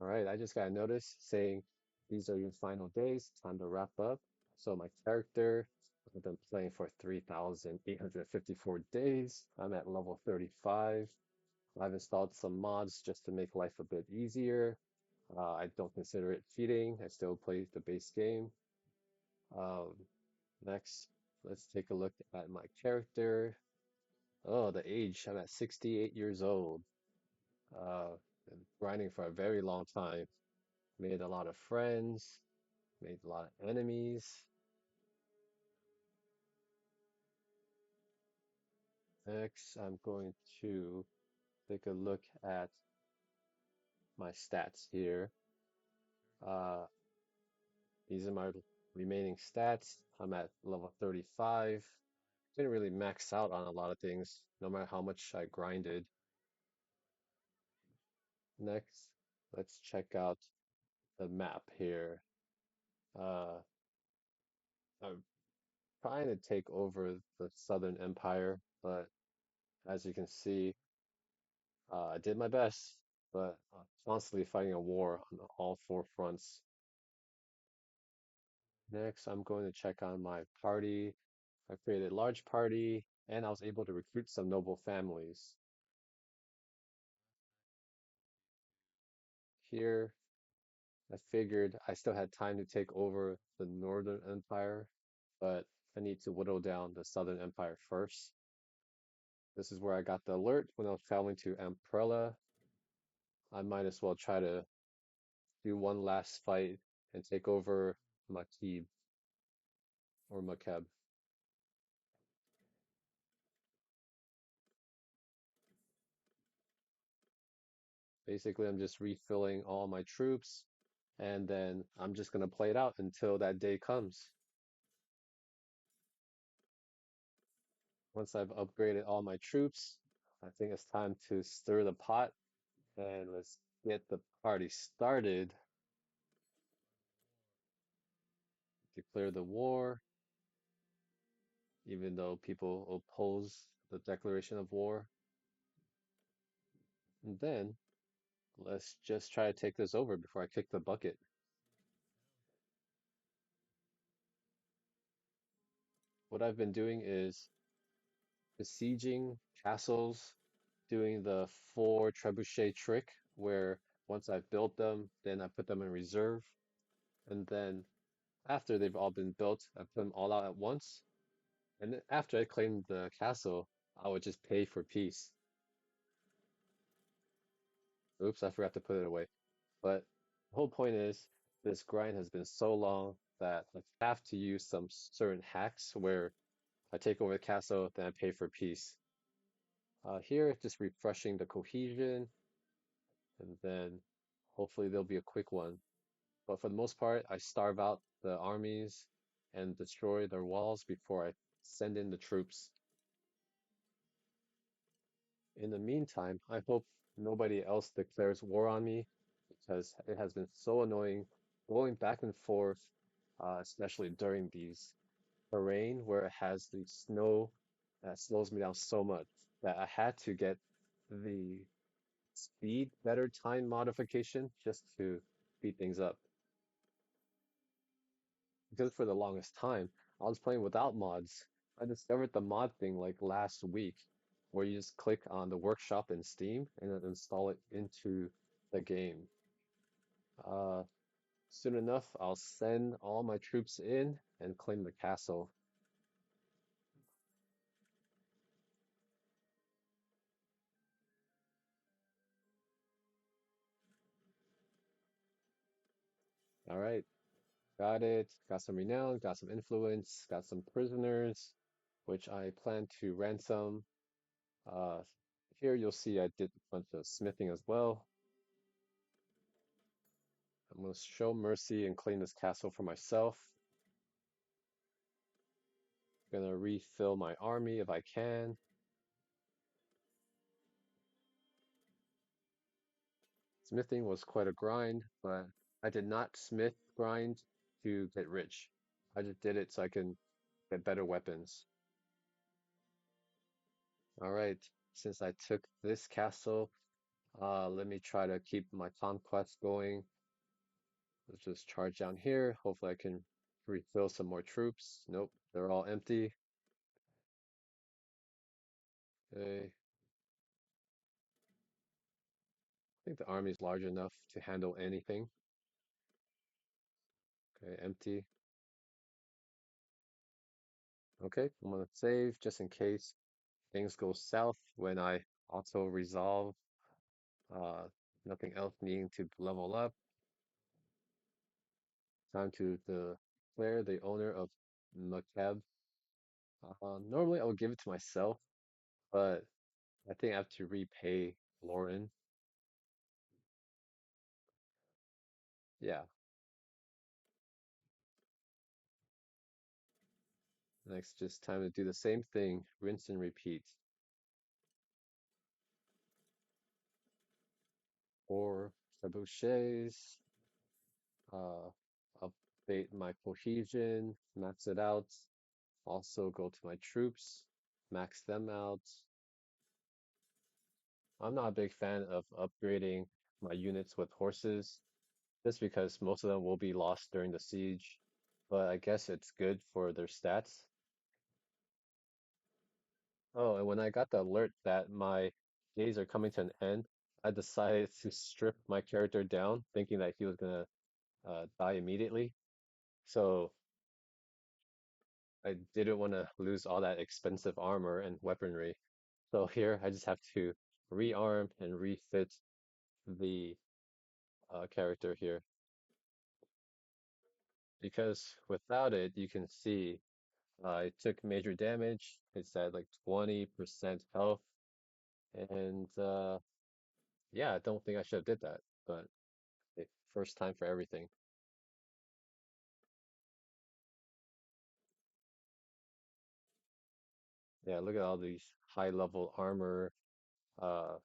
All right, I just got a notice saying these are your final days. Time to wrap up. So my character, I've been playing for 3,854 days. I'm at level 35. I've installed some mods just to make life a bit easier. I don't consider it cheating. I still play the base game. Um, Next, let's take a look at my character. Oh, the age. I'm at 68 years old. Been grinding for a very long time. Made a lot of friends, made a lot of enemies. Next, I'm going to take a look at my stats here. Uh, these are my remaining stats. I'm at level 35. Didn't really max out on a lot of things, no matter how much I grinded. Next, let's check out the map here. Uh, I'm trying to take over the Southern Empire, but as you can see, I did my best, but constantly fighting a war on all four fronts. Next, I'm going to check on my party. I created a large party, and I was able to recruit some noble families. Here, I figured I still had time to take over the Northern Empire, but I need to whittle down the Southern Empire first. This is where I got the alert when I was traveling to Amprella. I might as well try to do one last fight and take over Makib or Makeb. Basically, I'm just refilling all my troops, and then I'm just gonna play it out until that day comes. Once I've upgraded all my troops, I think it's time to stir the pot and let's get the party started. Declare the war, even though people oppose the declaration of war. And then let's just try to take this over before I kick the bucket. What I've been doing is besieging castles, doing the four trebuchet trick, where once I've built them, then I put them in reserve. And then after they've all been built, I put them all out at once. And then after I claim the castle, I would just pay for peace. Oops, I forgot to put it away. But the whole point is, this grind has been so long that I have to use some certain hacks where I take over the castle, then I pay for peace. Here, just refreshing the cohesion, and then hopefully there'll be a quick one. But for the most part, I starve out the armies and destroy their walls before I send in the troops. In the meantime, I hope nobody else declares war on me because it has been so annoying going back and forth, especially during these terrain where it has the snow that slows me down so much that I had to get the speed better time modification just to speed things up. Because for the longest time, I was playing without mods. I discovered the mod thing like last week, where you just click on the workshop in Steam and then install it into the game. Uh, Soon enough, I'll send all my troops in and claim the castle. All right, got it. Got some renown, got some influence, got some prisoners, which I plan to ransom. Uh, Here you'll see I did a bunch of smithing as well. I'm going to show mercy and claim this castle for myself. Going to refill my army if I can. Smithing was quite a grind, but I did not smith grind to get rich. I just did it so I can get better weapons. All right, since I took this castle, Let me try to keep my conquest going. Let's just charge down here. Hopefully I can refill some more troops. Nope, they're all empty. Okay. I think the army is large enough to handle anything. Okay, empty. Okay, I'm gonna save just in case things go south when I auto resolve. Uh, Nothing else needing to level up. Time to declare the owner of Makeb. Normally I would give it to myself, but I think I have to repay Lauren. Yeah, next just time to do the same thing, rinse and repeat. Four trebuchets, uh, update my cohesion, max it out. Also go to my troops, max them out. I'm not a big fan of upgrading my units with horses, just because most of them will be lost during the siege. But I guess it's good for their stats. Oh, and when I got the alert that my days are coming to an end, I decided to strip my character down, thinking that he was gonna die immediately. So I didn't want to lose all that expensive armor and weaponry. So here I just have to rearm and refit the character here. Because without it, you can see I took major damage. It's at like 20% health. And yeah, I don't think I should have did that. But hey, first time for everything. Yeah, look at all these high level armor, uh,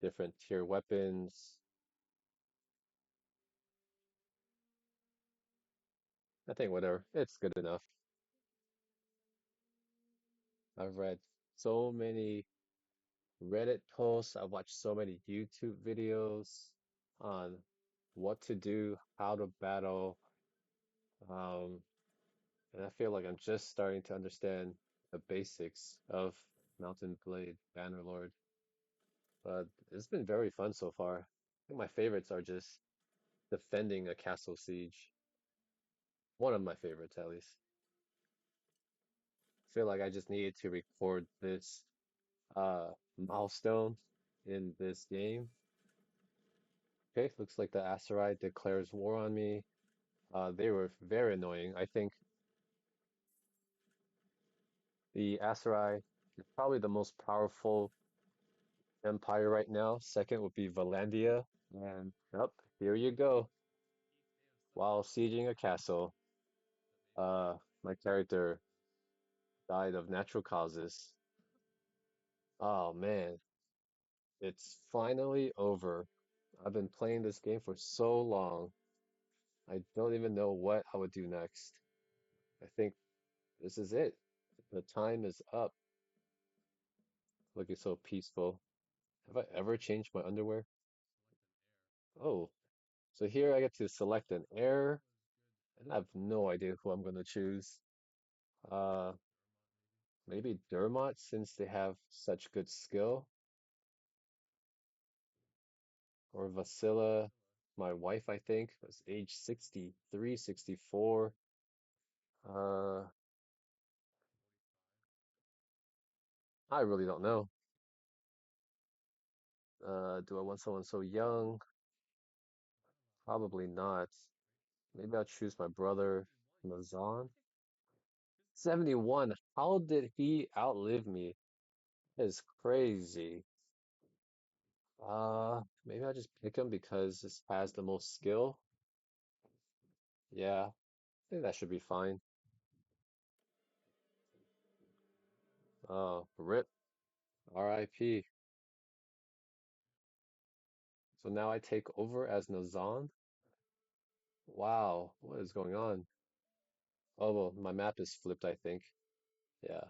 different tier weapons. I think whatever, it's good enough. I've read so many Reddit posts, I've watched so many YouTube videos on what to do, how to battle, um, and I feel like I'm just starting to understand the basics of Mountain Blade Bannerlord. But it's been very fun so far. I think my favorites are just defending a castle siege. One of my favorites, at least. I feel like I just needed to record this uh, milestone in this game. Okay, looks like the Aserai declares war on me. They were very annoying. I think the Aserai is probably the most powerful empire right now. Second would be Valandia. And up, here you go. While sieging a castle, uh, my character died of natural causes. Oh man, it's finally over. I've been playing this game for so long. I don't even know what I would do next. I think this is it. The time is up. Looking so peaceful. Have I ever changed my underwear? Oh, so here I get to select an heir, and I have no idea who I'm going to choose. Uh, Maybe Dermot, since they have such good skill, or Vasilla, my wife, I think, was age 63, 64. Uh, I really don't know. Do I want someone so young? Probably not. Maybe I'll choose my brother, Mazan. 71. How did he outlive me? That is crazy. Maybe I'll just pick him because this has the most skill. Yeah, I think that should be fine. RIP, RIP. So now I take over as Nazan? Wow, what is going on? Oh, well, my map is flipped, I think. Yeah.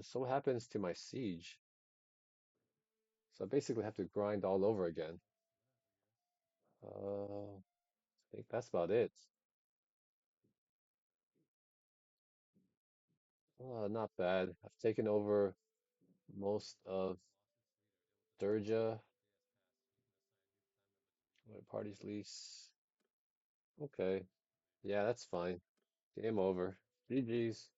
So what happens to my siege? So I basically have to grind all over again. I think that's about it. Not bad. I've taken over most of Durja, my party's lease. Okay. Yeah, that's fine. Game over. GG's.